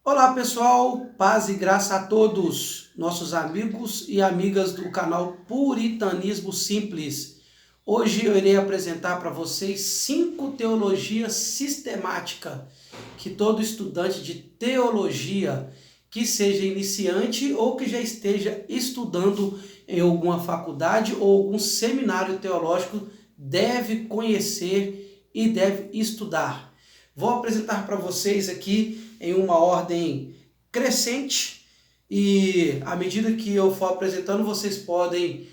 Olá pessoal, paz e graça a todos, nossos amigos e amigas do canal Puritanismo Simples. Hoje eu irei apresentar para vocês 5 teologias sistemáticas que todo estudante de teologia, que seja iniciante ou que já esteja estudando em alguma faculdade ou algum seminário teológico, deve conhecer e deve estudar. Vou apresentar para vocês aqui em uma ordem crescente e à medida que eu for apresentando, vocês podem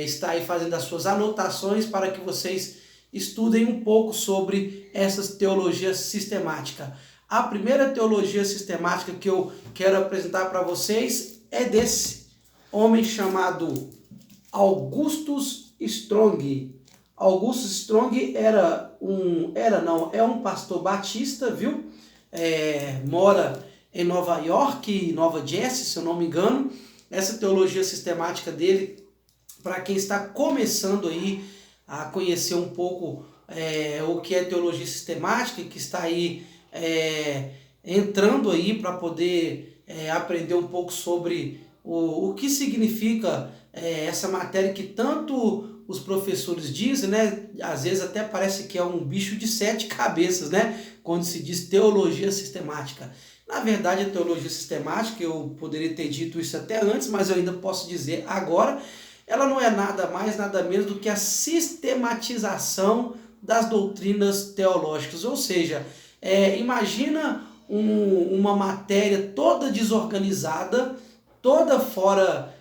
estar aí fazendo as suas anotações para que vocês estudem um pouco sobre essas teologias sistemáticas. A primeira teologia sistemática que eu quero apresentar para vocês é desse homem chamado Augustus Strong. Augustus Strong é um pastor batista, viu? Mora em Nova York, Nova Jersey, se eu não me engano. Essa teologia sistemática dele, para quem está começando aí a conhecer um pouco o que é teologia sistemática, que está aí entrando aí para poder aprender um pouco sobre o que significa essa matéria que tanto os professores dizem, né? Às vezes até parece que é um bicho de 7 cabeças, né? Quando se diz teologia sistemática. Na verdade, a teologia sistemática, eu poderia ter dito isso até antes, mas eu ainda posso dizer agora, ela não é nada mais, nada menos do que a sistematização das doutrinas teológicas. Ou seja, imagina uma matéria toda desorganizada, toda fora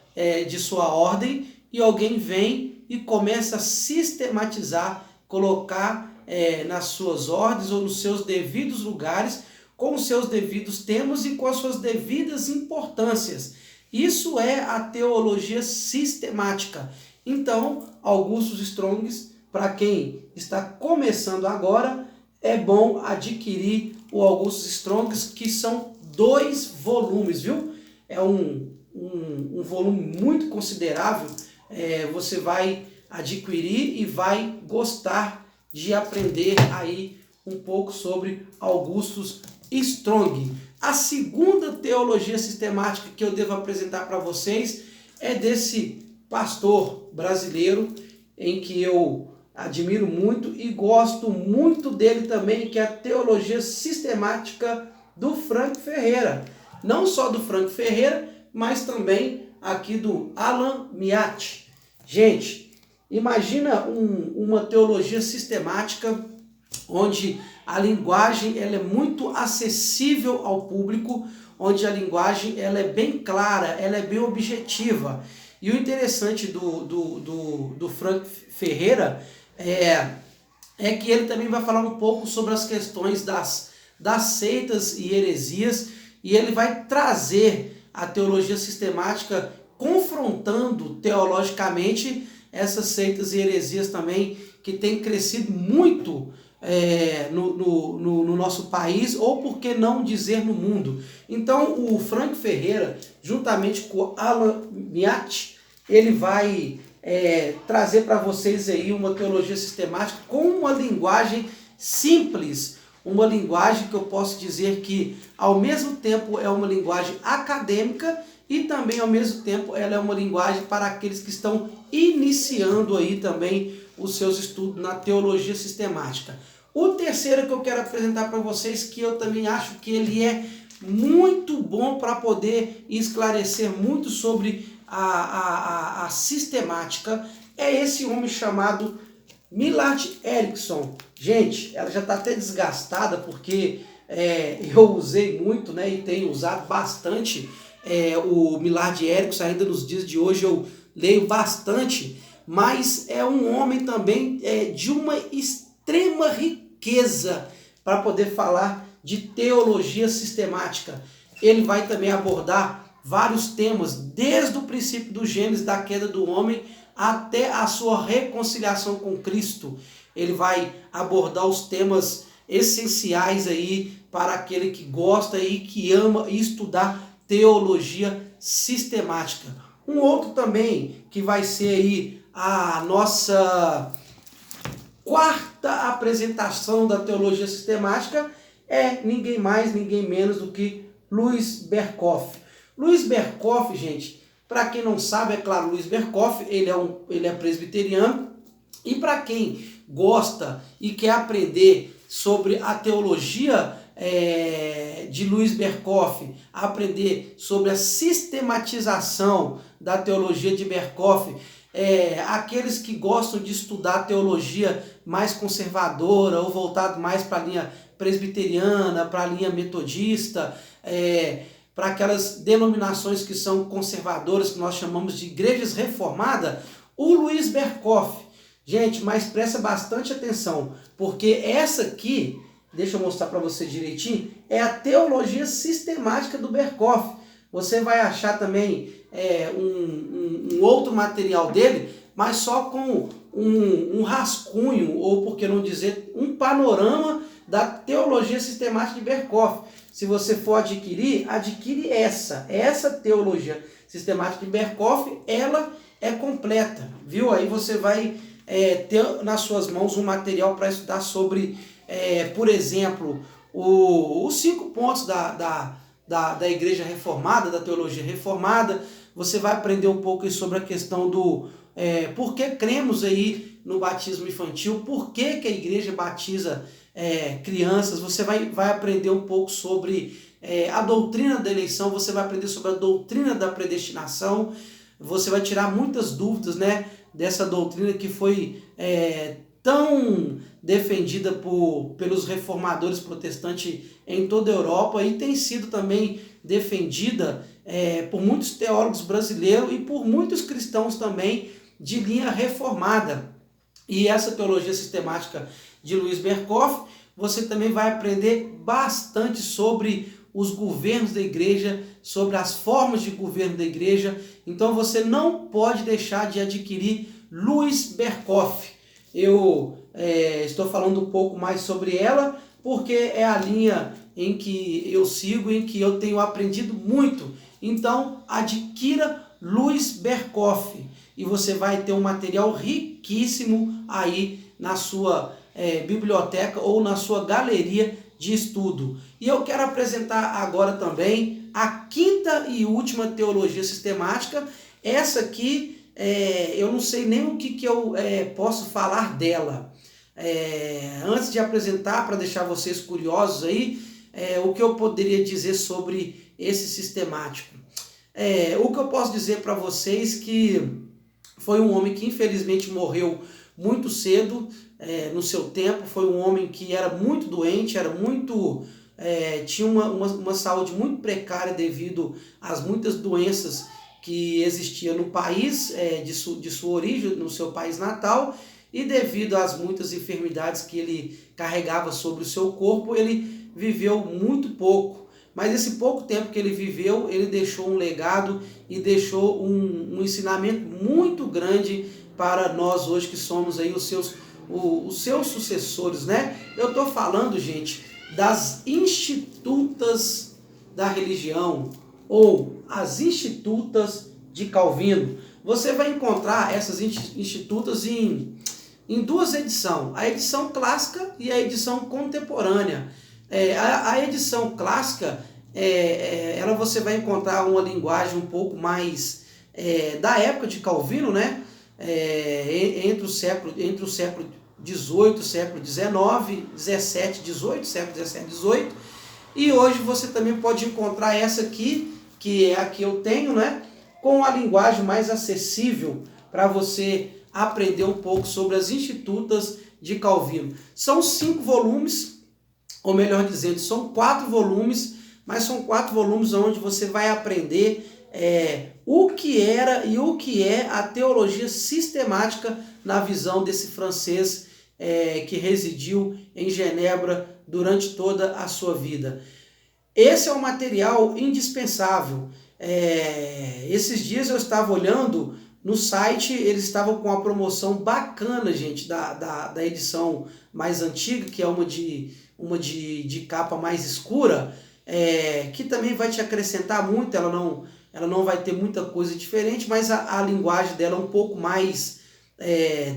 de sua ordem, e alguém vem e começa a sistematizar, colocar nas suas ordens ou nos seus devidos lugares, com os seus devidos temas e com as suas devidas importâncias. Isso é a teologia sistemática. Então, Augustus Strong, para quem está começando agora, é bom adquirir o Augustus Strong, que são 2 volumes, viu? É um volume muito considerável. Você vai adquirir e vai gostar de aprender aí um pouco sobre Augustus Strong. A segunda teologia sistemática que eu devo apresentar para vocês é desse pastor brasileiro, em que eu admiro muito e gosto muito dele também, que é a teologia sistemática do Frank Ferreira. Não só do Frank Ferreira, mas também aqui do Alan Miatti. Gente, imagina uma teologia sistemática onde a linguagem ela é muito acessível ao público, onde a linguagem ela é bem clara, ela é bem objetiva. E o interessante do Frank Ferreira é que ele também vai falar um pouco sobre as questões das seitas e heresias, e ele vai trazer a teologia sistemática confrontando teologicamente essas seitas e heresias também, que têm crescido muito no nosso país, ou por que não dizer no mundo. Então o Frank Ferreira, juntamente com Alan Miatti, ele vai trazer para vocês aí uma teologia sistemática com uma linguagem simples, uma linguagem que eu posso dizer que ao mesmo tempo é uma linguagem acadêmica e também ao mesmo tempo ela é uma linguagem para aqueles que estão iniciando aí também os seus estudos na teologia sistemática. O terceiro que eu quero apresentar para vocês, que eu também acho que ele é muito bom para poder esclarecer muito sobre a sistemática, é esse homem chamado Millard Erickson. Gente, ela já está até desgastada porque eu usei muito, né, e tenho usado bastante o Millard Erickson. Ainda nos dias de hoje eu leio bastante, mas é um homem também de uma extrema riqueza para poder falar de teologia sistemática. Ele vai também abordar vários temas, desde o princípio do Gênesis, da queda do homem, até a sua reconciliação com Cristo. Ele vai abordar os temas essenciais aí para aquele que gosta e que ama estudar teologia sistemática. Um outro também que vai ser aí a nossa quarta apresentação da teologia sistemática é ninguém mais, ninguém menos do que Luiz Berkoff. Luiz Berkoff, gente, para quem não sabe, é claro, Luiz Berkoff, ele é presbiteriano, e para quem gosta e quer aprender sobre a teologia de Luiz Berkoff, aprender sobre a sistematização da teologia de Berkoff, aqueles que gostam de estudar teologia mais conservadora ou voltado mais para a linha presbiteriana, para a linha metodista, para aquelas denominações que são conservadoras, que nós chamamos de igrejas reformadas, o Luiz Berkoff. Gente, mas presta bastante atenção, porque essa aqui, deixa eu mostrar para você direitinho, é a teologia sistemática do Berkoff. Você vai achar também um outro material dele, mas só com um rascunho, ou por que não dizer, um panorama da teologia sistemática de Berkoff. Se você for adquirir, adquire essa teologia sistemática de Berkoff, ela é completa, viu? Aí você vai ter nas suas mãos um material para estudar sobre, por exemplo, os 5 pontos da igreja reformada, da teologia reformada. Você vai aprender um pouco sobre a questão do por que cremos aí no batismo infantil, por que a igreja batiza crianças. Você vai aprender um pouco sobre a doutrina da eleição, você vai aprender sobre a doutrina da predestinação, você vai tirar muitas dúvidas, né, dessa doutrina que foi tão defendida pelos reformadores protestantes em toda a Europa e tem sido também defendida por muitos teólogos brasileiros e por muitos cristãos também de linha reformada. E essa teologia sistemática de Luiz Berkoff, você também vai aprender bastante sobre os governos da igreja, sobre as formas de governo da igreja. Então você não pode deixar de adquirir Luiz Berkoff. Eu estou falando um pouco mais sobre ela, porque é a linha em que eu sigo, em que eu tenho aprendido muito. Então adquira Luiz Berkoff e você vai ter um material riquíssimo aí na sua biblioteca ou na sua galeria de estudo. E eu quero apresentar agora também a 5ª e última teologia sistemática. Essa aqui, eu não sei nem o que eu posso falar dela. Antes de apresentar, para deixar vocês curiosos aí, o que eu poderia dizer sobre esse sistemático. O que eu posso dizer para vocês que foi um homem que infelizmente morreu muito cedo no seu tempo. Foi um homem que era muito doente, tinha uma saúde muito precária devido às muitas doenças que existiam no país, de sua origem, no seu país natal, e devido às muitas enfermidades que ele carregava sobre o seu corpo, ele viveu muito pouco. Mas esse pouco tempo que ele viveu, ele deixou um legado e deixou um ensinamento muito grande para nós hoje que somos aí os seus sucessores, né? Eu estou falando, gente, das institutas da religião, ou as institutas de Calvino. Você vai encontrar essas institutas em 2 edições, a edição clássica e a edição contemporânea. A edição clássica, ela você vai encontrar uma linguagem um pouco mais da época de Calvino, né? Entre o século XVIII, século XIX, XVII, XVIII, século XVII, XVIII. E hoje você também pode encontrar essa aqui, que é a que eu tenho, né? Com a linguagem mais acessível para você aprender um pouco sobre as institutas de Calvino. São 5 volumes, ou melhor dizendo, são 4 volumes, mas são 4 volumes onde você vai aprender o que era e o que é a teologia sistemática na visão desse francês que residiu em Genebra durante toda a sua vida. Esse é um material indispensável. Esses dias eu estava olhando no site, eles estavam com uma promoção bacana, gente, da edição mais antiga, que é uma de capa mais escura, que também vai te acrescentar muito. Ela não vai ter muita coisa diferente, mas a linguagem dela é um pouco mais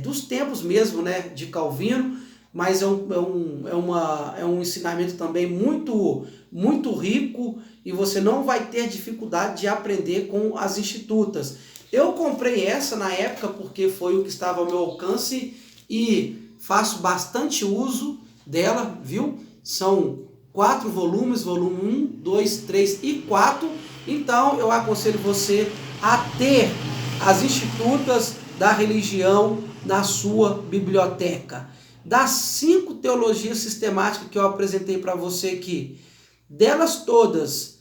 dos tempos mesmo, né, de Calvino. mas é um ensinamento também muito rico e você não vai ter dificuldade de aprender com as institutas. Eu comprei essa na época porque foi o que estava ao meu alcance e faço bastante uso dela, viu? São 4 volumes, volume 1, 2, 3 e 4. Então eu aconselho você a ter as institutas da religião na sua biblioteca. Das 5 teologias sistemáticas que eu apresentei para você aqui, delas todas,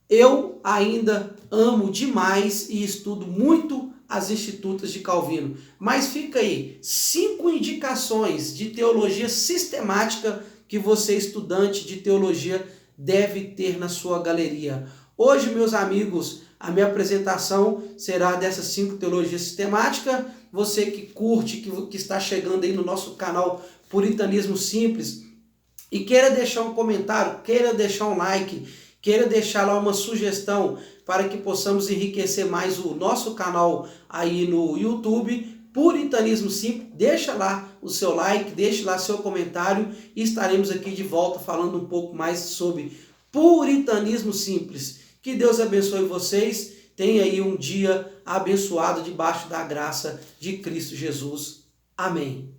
eu ainda amo demais e estudo muito as institutas de Calvino. Mas fica aí, 5 indicações de teologia sistemática que você, estudante de teologia, deve ter na sua galeria. Hoje, meus amigos, a minha apresentação será dessas 5 teologias sistemáticas. Você que curte, que está chegando aí no nosso canal Puritanismo Simples e queira deixar um comentário, queira deixar um like, queira deixar lá uma sugestão para que possamos enriquecer mais o nosso canal aí no YouTube, Puritanismo Simples, deixa lá o seu like, deixe lá seu comentário e estaremos aqui de volta falando um pouco mais sobre Puritanismo Simples. Que Deus abençoe vocês, tenha aí um dia abençoado debaixo da graça de Cristo Jesus. Amém.